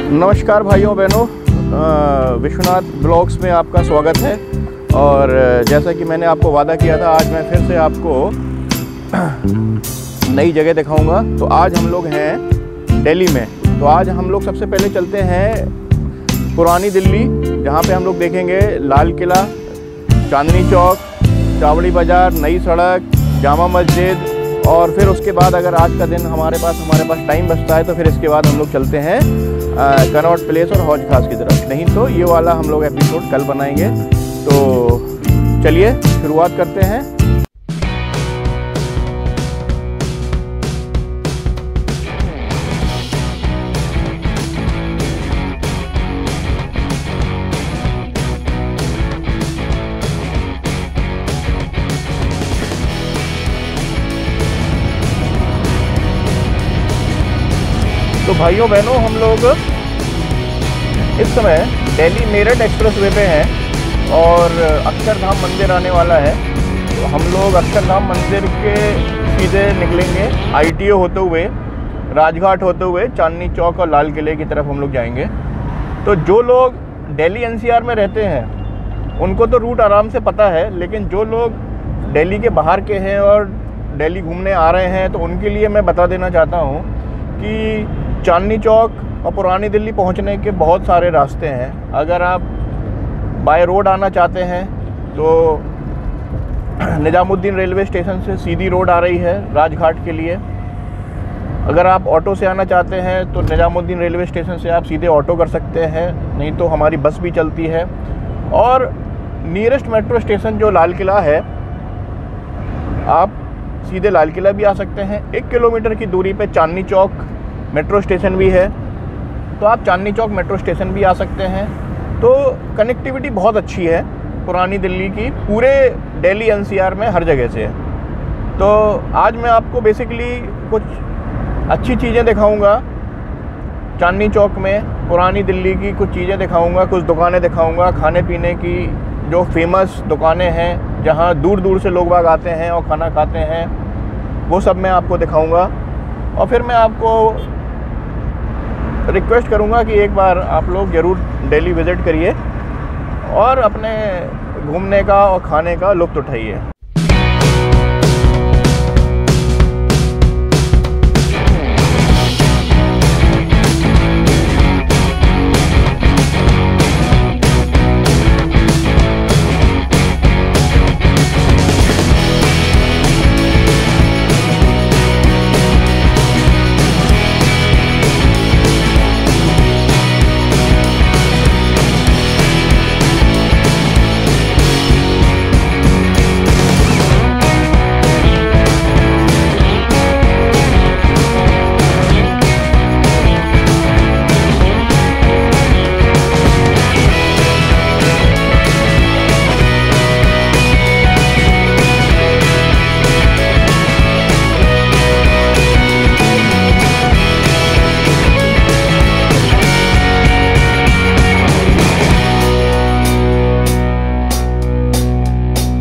नमस्कार भाइयों बहनों, विश्वनाथ ब्लॉग्स में आपका स्वागत है। और जैसा कि मैंने आपको वादा किया था, आज मैं फिर से आपको नई जगह दिखाऊंगा। तो आज हम लोग हैं दिल्ली में। तो आज हम लोग सबसे पहले चलते हैं पुरानी दिल्ली, जहाँ पे हम लोग देखेंगे लाल किला, चांदनी चौक, चावड़ी बाज़ार, नई सड़क, जामा मस्जिद। और फिर उसके बाद अगर आज का दिन हमारे पास टाइम बचता है तो फिर इसके बाद हम लोग चलते हैं कनॉट प्लेस और हौज खास की तरफ। नहीं तो ये वाला हम लोग एपिसोड कल बनाएंगे। तो चलिए शुरुआत करते हैं। तो भाइयों बहनों, हम लोग इस समय दिल्ली मेरठ एक्सप्रेसवे पे हैं और अक्षरधाम मंदिर आने वाला है। तो हम लोग अक्षरधाम मंदिर के सीधे निकलेंगे, ITO होते हुए, राजघाट होते हुए चांदनी चौक और लाल किले की तरफ हम लोग जाएंगे। तो जो लोग दिल्ली NCR में रहते हैं उनको तो रूट आराम से पता है, लेकिन जो लोग दिल्ली के बाहर के हैं और दिल्ली घूमने आ रहे हैं तो उनके लिए मैं बता देना चाहता हूँ कि चांदनी चौक और पुरानी दिल्ली पहुंचने के बहुत सारे रास्ते हैं। अगर आप बाय रोड आना चाहते हैं तो निजामुद्दीन रेलवे स्टेशन से सीधी रोड आ रही है राजघाट के लिए। अगर आप ऑटो से आना चाहते हैं तो निजामुद्दीन रेलवे स्टेशन से आप सीधे ऑटो कर सकते हैं, नहीं तो हमारी बस भी चलती है। और नियरेस्ट मेट्रो स्टेशन जो लाल किला है, आप सीधे लाल किला भी आ सकते हैं। 1 किलोमीटर की दूरी पे चांदनी चौक मेट्रो स्टेशन भी है, तो आप चांदनी चौक मेट्रो स्टेशन भी आ सकते हैं। तो कनेक्टिविटी बहुत अच्छी है पुरानी दिल्ली की, पूरे दिल्ली NCR में हर जगह से है। तो आज मैं आपको बेसिकली कुछ अच्छी चीज़ें दिखाऊंगा चांदनी चौक में, पुरानी दिल्ली की कुछ चीज़ें दिखाऊंगा, कुछ दुकानें दिखाऊंगा, खाने पीने की जो फेमस दुकानें हैं जहाँ दूर दूर से लोग बाग आते हैं और खाना खाते हैं, वो सब मैं आपको दिखाऊंगा। और फिर मैं आपको रिक्वेस्ट करूंगा कि एक बार आप लोग ज़रूर दिल्ली विज़िट करिए और अपने घूमने का और खाने का लुत्फ़ उठाइए।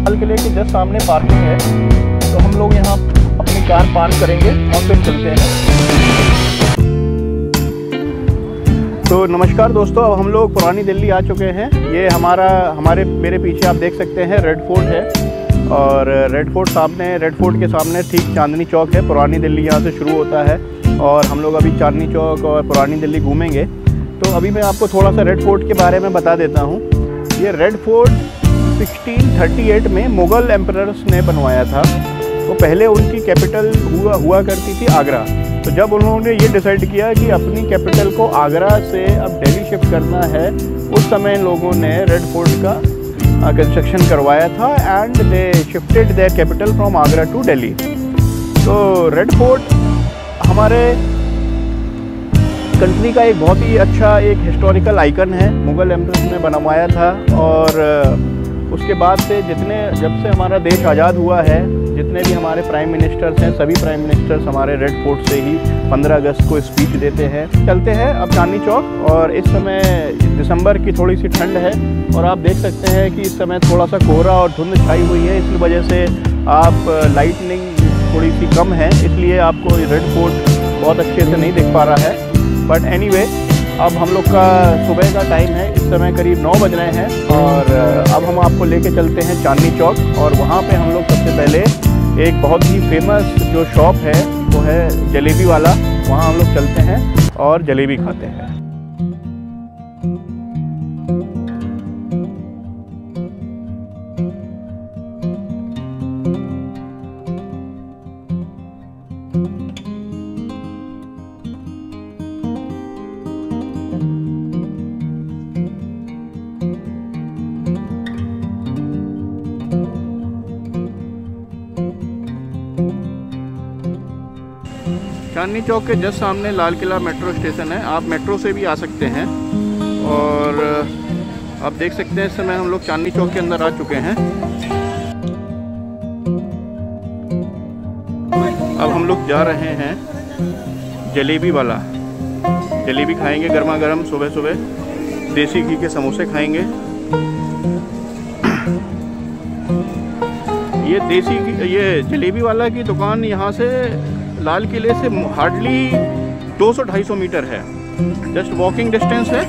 लाल किले के जस्ट सामने पार्किंग है, तो हम लोग यहाँ अपनी कार पार्क करेंगे और फिर चलते हैं। तो नमस्कार दोस्तों, अब हम लोग पुरानी दिल्ली आ चुके हैं। ये मेरे पीछे आप देख सकते हैं रेड फोर्ट है, और रेड फोर्ट के सामने ठीक चांदनी चौक है। पुरानी दिल्ली यहाँ से शुरू होता है और हम लोग अभी चांदनी चौक और पुरानी दिल्ली घूमेंगे। तो अभी मैं आपको थोड़ा सा रेड फोर्ट के बारे में बता देता हूँ। ये रेड फोर्ट 1638 में मुग़ल एम्परर्स ने बनवाया था। तो पहले उनकी कैपिटल हुआ करती थी आगरा। तो जब उन्होंने ये डिसाइड किया कि अपनी कैपिटल को आगरा से अब दिल्ली शिफ्ट करना है, उस समय लोगों ने रेड फोर्ट का कंस्ट्रक्शन करवाया था and they shifted their capital from Agra to Delhi. तो रेड फोर्ट हमारे कंट्री का एक बहुत ही अच्छा एक हिस्टोरिकल आइकन है, मुग़ल एम्परर्स ने बनवाया था। और उसके बाद से जब से हमारा देश आज़ाद हुआ है, जितने भी हमारे प्राइम मिनिस्टर्स हैं, सभी प्राइम मिनिस्टर्स हमारे रेड फोर्ट से ही 15 अगस्त को स्पीच देते हैं। चलते हैं अब चांदनी चौक। और इस समय दिसंबर की थोड़ी सी ठंड है और आप देख सकते हैं कि इस समय थोड़ा सा कोहरा और धुंध छाई हुई है। इस वजह से आप लाइटनिंग थोड़ी सी कम है, इसलिए आपको रेड फोर्ट बहुत अच्छे से नहीं दिख पा रहा है। बट एनीवे, अब हम लोग का सुबह का टाइम है, इस समय करीब 9 बज रहे हैं और अब हम आपको लेके चलते हैं चांदनी चौक और वहाँ पे हम लोग सबसे पहले एक बहुत ही फेमस जो शॉप है वो है जलेबी वाला, वहाँ हम लोग चलते हैं और जलेबी खाते हैं। चांदनी चौक के जस्ट सामने लाल किला मेट्रो स्टेशन है, आप मेट्रो से भी आ सकते हैं। और आप देख सकते हैं इस समय हम लोग चांदनी चौक के अंदर आ चुके हैं। अब हम लोग जा रहे हैं जलेबी वाला, जलेबी खाएंगे गर्मा गर्म सुबह सुबह, देसी घी के समोसे खाएंगे। ये जलेबी वाला की दुकान यहाँ से लाल किले से हार्डली 200-250 मीटर है, जस्ट वॉकिंग डिस्टेंस है।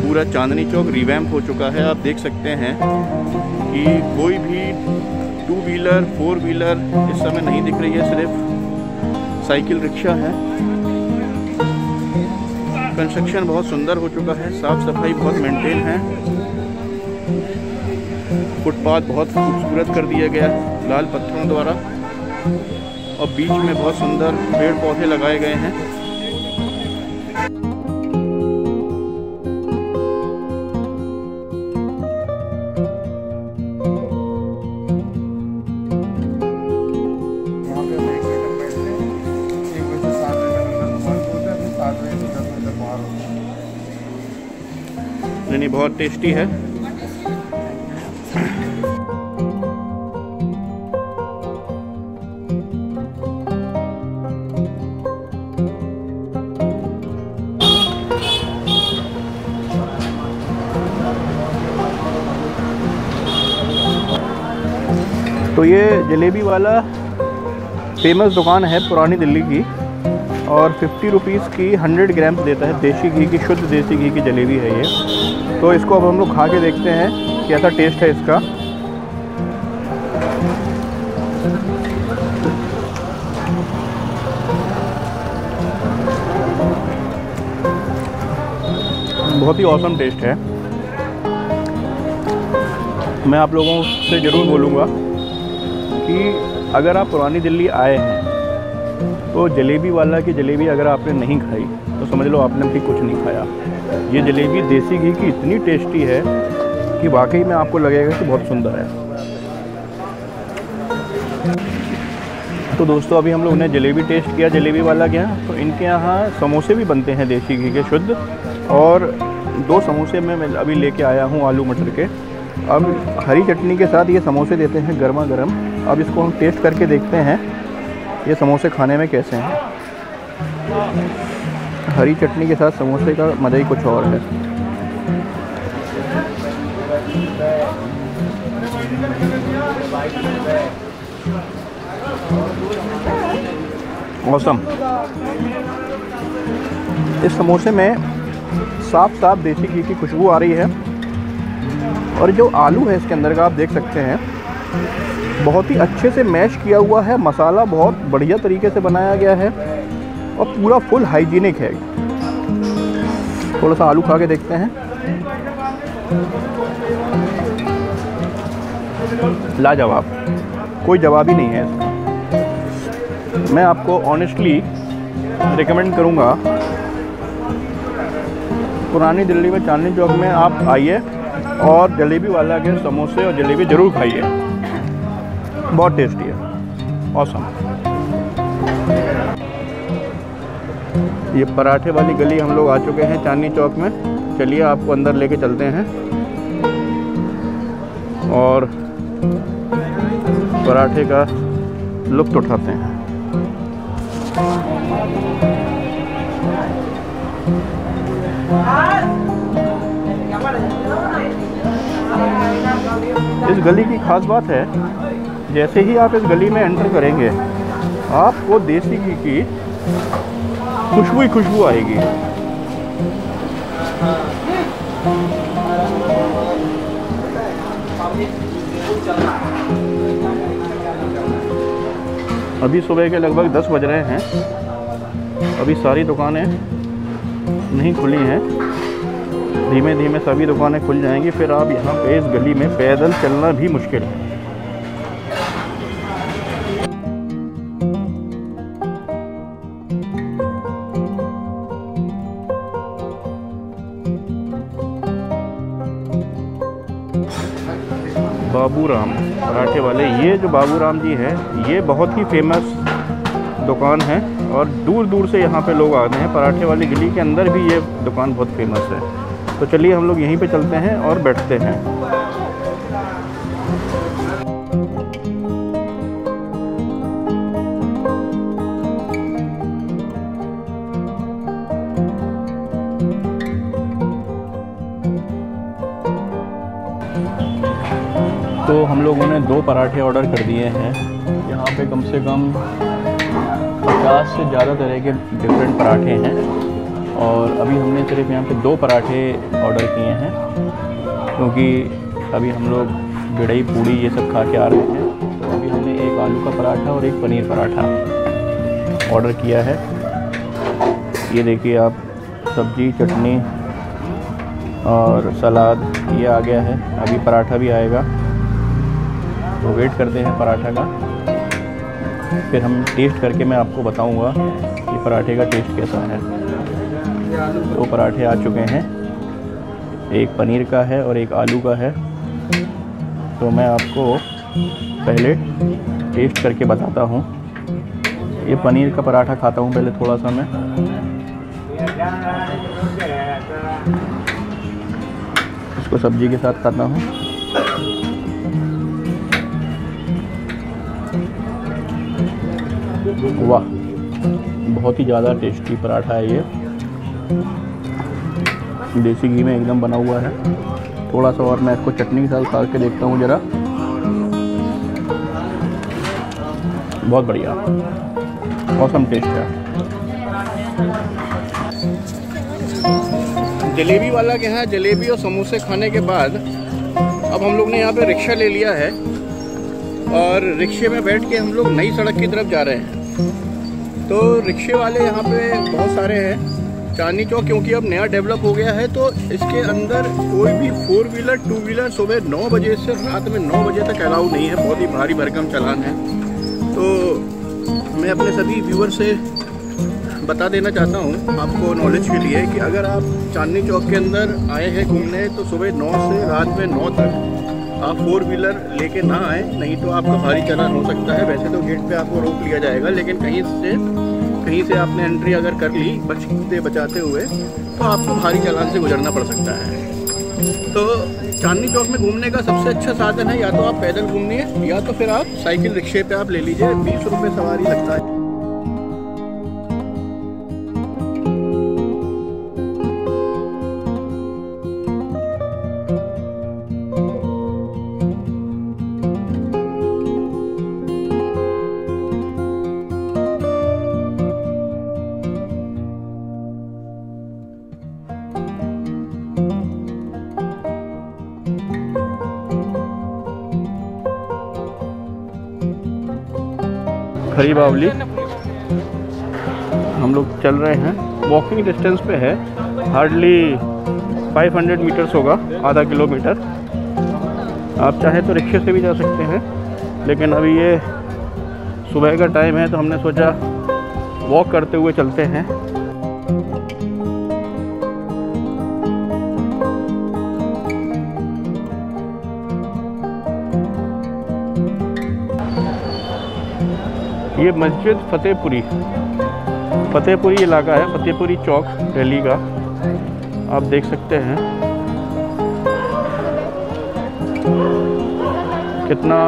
पूरा चांदनी चौक रिवैम्प हो चुका है, आप देख सकते हैं कि कोई भी 2 व्हीलर 4 व्हीलर इस समय नहीं दिख रही है, सिर्फ साइकिल रिक्शा है। कंस्ट्रक्शन बहुत सुंदर हो चुका है, साफ सफाई बहुत मेंटेन है, फुटपाथ बहुत खूबसूरत कर दिया गया लाल पत्थरों द्वारा और बीच में बहुत सुंदर पेड़ पौधे लगाए गए हैं। नहीं, बहुत टेस्टी है। तो ये जलेबी वाला फेमस दुकान है पुरानी दिल्ली की और 50 रुपीज़ की 100 ग्राम्स देता है, देसी घी की, शुद्ध देसी घी की जलेबी है ये। तो इसको अब हम लोग खा के देखते हैं कैसा टेस्ट है इसका। बहुत ही ऑसम टेस्ट है। मैं आप लोगों से ज़रूर बोलूँगा कि अगर आप पुरानी दिल्ली आए हैं तो जलेबी वाला की जलेबी अगर आपने नहीं खाई तो समझ लो आपने भी कुछ नहीं खाया। ये जलेबी देसी घी की इतनी टेस्टी है कि वाकई में आपको लगेगा कि बहुत सुंदर है। तो दोस्तों अभी हम लोग ने जलेबी टेस्ट किया, जलेबी वाला क्या, तो इनके यहाँ समोसे भी बनते हैं देसी घी के शुद्ध, और 2 समोसे मैं अभी लेके आया हूँ आलू मटर के। अब हरी चटनी के साथ ये समोसे देते हैं गर्मा गर्म। अब इसको हम टेस्ट करके देखते हैं ये समोसे खाने में कैसे हैं। हरी चटनी के साथ समोसे का मज़ा ही कुछ और है। ऑसम। इस समोसे में साफ साफ देसी घी की खुशबू आ रही है और जो आलू है इसके अंदर का आप देख सकते हैं बहुत ही अच्छे से मैश किया हुआ है, मसाला बहुत बढ़िया तरीके से बनाया गया है और पूरा फुल हाइजीनिक है। थोड़ा सा आलू खा के देखते हैं। लाजवाब, कोई जवाब ही नहीं है इसका। मैं आपको ऑनेस्टली रिकमेंड करूँगा पुरानी दिल्ली में चांदनी चौक में आप आइए और जलेबी वाला के समोसे और जलेबी ज़रूर खाइए, बहुत टेस्टी है, ऑसम। ये पराठे वाली गली हम लोग आ चुके हैं चांदनी चौक में। चलिए आपको अंदर लेके चलते हैं और पराठे का लुत्फ़ उठाते हैं। इस गली की खास बात है जैसे ही आप इस गली में एंटर करेंगे आपको देसी घी की खुशबू ही खुशबू आएगी। अभी सुबह के लगभग 10 बज रहे हैं। अभी सारी दुकानें नहीं खुली हैं। धीमे धीमे सभी दुकानें खुल जाएंगी, फिर आप यहाँ पे इस गली में पैदल चलना भी मुश्किल है। बाबूराम पराठे वाले, ये जो बाबूराम जी है ये बहुत ही फेमस दुकान है और दूर दूर से यहाँ पे लोग आते हैं। पराठे वाली गली के अंदर भी ये दुकान बहुत फेमस है। तो चलिए हम लोग यहीं पे चलते हैं और बैठते हैं। तो हम लोगों ने 2 पराठे ऑर्डर कर दिए हैं। यहाँ पे कम से कम 50 से ज़्यादा तरह के डिफरेंट पराठे हैं और अभी हमने सिर्फ यहाँ पे 2 पराठे ऑर्डर किए हैं क्योंकि अभी हम लोग बिड़ई पूड़ी ये सब खा के आ रहे हैं। तो अभी हमने एक आलू का पराठा और एक पनीर पराठा ऑर्डर किया है। ये देखिए आप, सब्जी, चटनी और सलाद ये आ गया है। अभी पराठा भी आएगा, तो वेट करते हैं पराठा का, फिर हम टेस्ट करके मैं आपको बताऊंगा कि पराठे का टेस्ट कैसा है। 2 पराठे आ चुके हैं, एक पनीर का है और एक आलू का है। तो मैं आपको पहले टेस्ट करके बताता हूँ। ये पनीर का पराठा खाता हूँ पहले थोड़ा सा मैं। इसको सब्जी के साथ खाता हूँ। वाह, बहुत ही ज़्यादा टेस्टी पराठा है ये। देसी घी में एकदम बना हुआ है। थोड़ा सा और मैं इसको चटनी के साथ खा के देखता हूँ ज़रा। बहुत बढ़िया, ऑसम टेस्ट है। जलेबी वाला के यहाँ जलेबी और समोसे खाने के बाद अब हम लोग ने यहाँ पे रिक्शा ले लिया है और रिक्शे में बैठ के हम लोग नई सड़क की तरफ जा रहे हैं। तो रिक्शे वाले यहाँ पे बहुत सारे हैं। चांदनी चौक क्योंकि अब नया डेवलप हो गया है तो इसके अंदर कोई भी 4 व्हीलर 2 व्हीलर सुबह 9 बजे से रात में 9 बजे तक अलाउ नहीं है। बहुत ही भारी भरकम चालान है। तो मैं अपने सभी व्यूअर से बता देना चाहता हूँ आपको नॉलेज के लिए कि अगर आप चांदनी चौक के अंदर आए हैं घूमने तो सुबह 9 से रात में 9 तक आप 4 व्हीलर लेके ना आए, नहीं तो आपका भारी चालान हो सकता है। वैसे तो गेट पे आपको रोक लिया जाएगा, लेकिन कहीं से आपने एंट्री अगर कर ली बचाते हुए तो आपको भारी चालान से गुजरना पड़ सकता है। तो चांदनी चौक में घूमने का सबसे अच्छा साधन है या तो आप पैदल घूमिए या तो फिर आप साइकिल रिक्शे पे आप ले लीजिए। 20 रुपये सवारी लगता है। खरी बावली हम लोग चल रहे हैं, वॉकिंग डिस्टेंस पे है। हार्डली 500 मीटर्स होगा, आधा किलोमीटर। आप चाहे तो रिक्शे से भी जा सकते हैं, लेकिन अभी ये सुबह का टाइम है तो हमने सोचा वॉक करते हुए चलते हैं। ये मस्जिद फतेहपुरी इलाका है, फतेहपुरी चौक दिल्ली का। आप देख सकते हैं कितना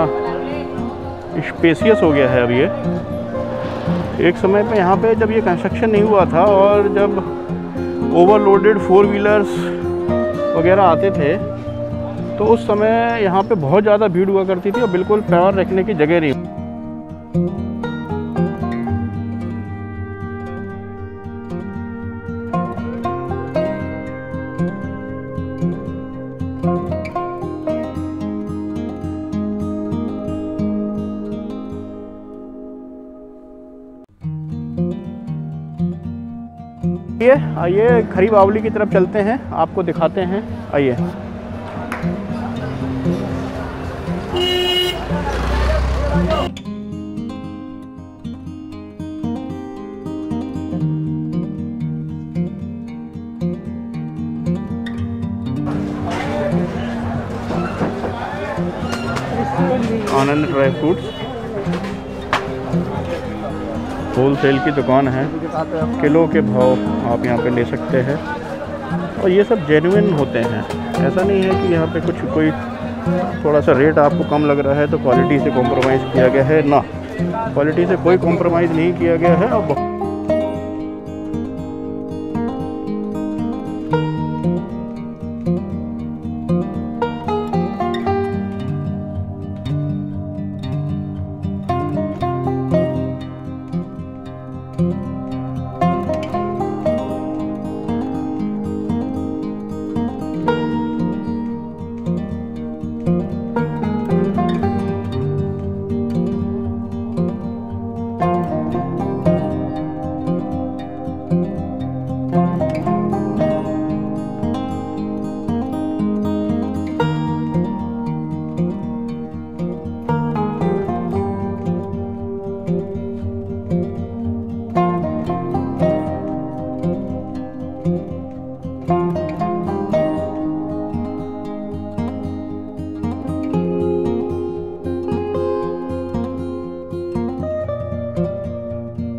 स्पेसियस हो गया है अब ये। एक समय पे यहाँ पे जब ये कंस्ट्रक्शन नहीं हुआ था और जब ओवरलोडेड 4 व्हीलर्स वगैरह आते थे तो उस समय यहाँ पे बहुत ज़्यादा भीड़ हुआ करती थी और बिल्कुल पैर रखने की जगह नहीं। आइए खरी बावली की तरफ चलते हैं, आपको दिखाते हैं। आइए। आनंद ड्राई फ्रूट्स होलसेल की दुकान है, किलो के भाव आप यहाँ पे ले सकते हैं और ये सब जेन्युइन होते हैं। ऐसा नहीं है कि यहाँ पे कोई थोड़ा सा रेट आपको कम लग रहा है तो क्वालिटी से कॉम्प्रोमाइज़ किया गया है ना, क्वालिटी से कोई कॉम्प्रोमाइज़ नहीं किया गया है। और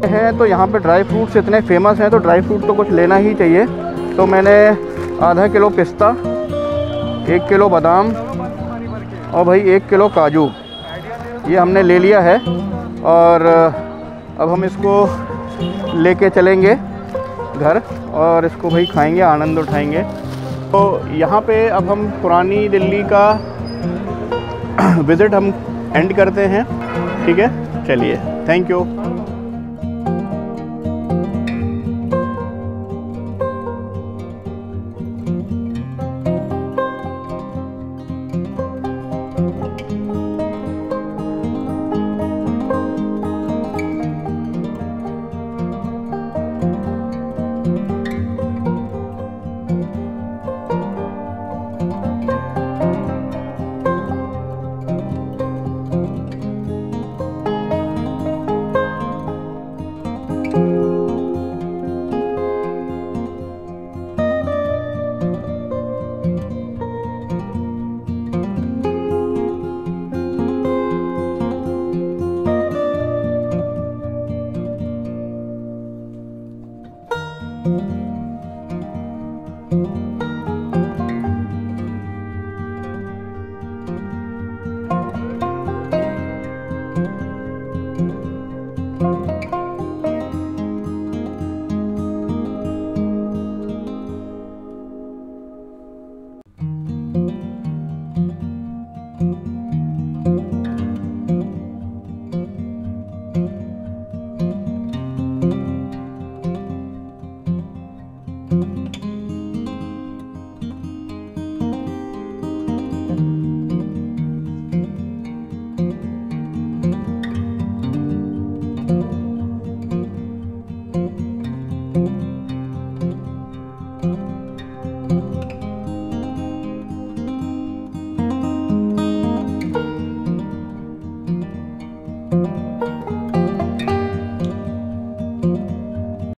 हैं तो यहाँ पे ड्राई फ्रूट्स इतने फेमस हैं तो ड्राई फ्रूट तो कुछ लेना ही चाहिए। तो मैंने आधा किलो पिस्ता, 1 किलो बादाम और भाई 1 किलो काजू ये हमने ले लिया है और अब हम इसको लेके चलेंगे घर और इसको भाई खाएंगे, आनंद उठाएंगे। तो यहाँ पे अब हम पुरानी दिल्ली का विज़िट हम एंड करते हैं। ठीक है, चलिए, थैंक यू।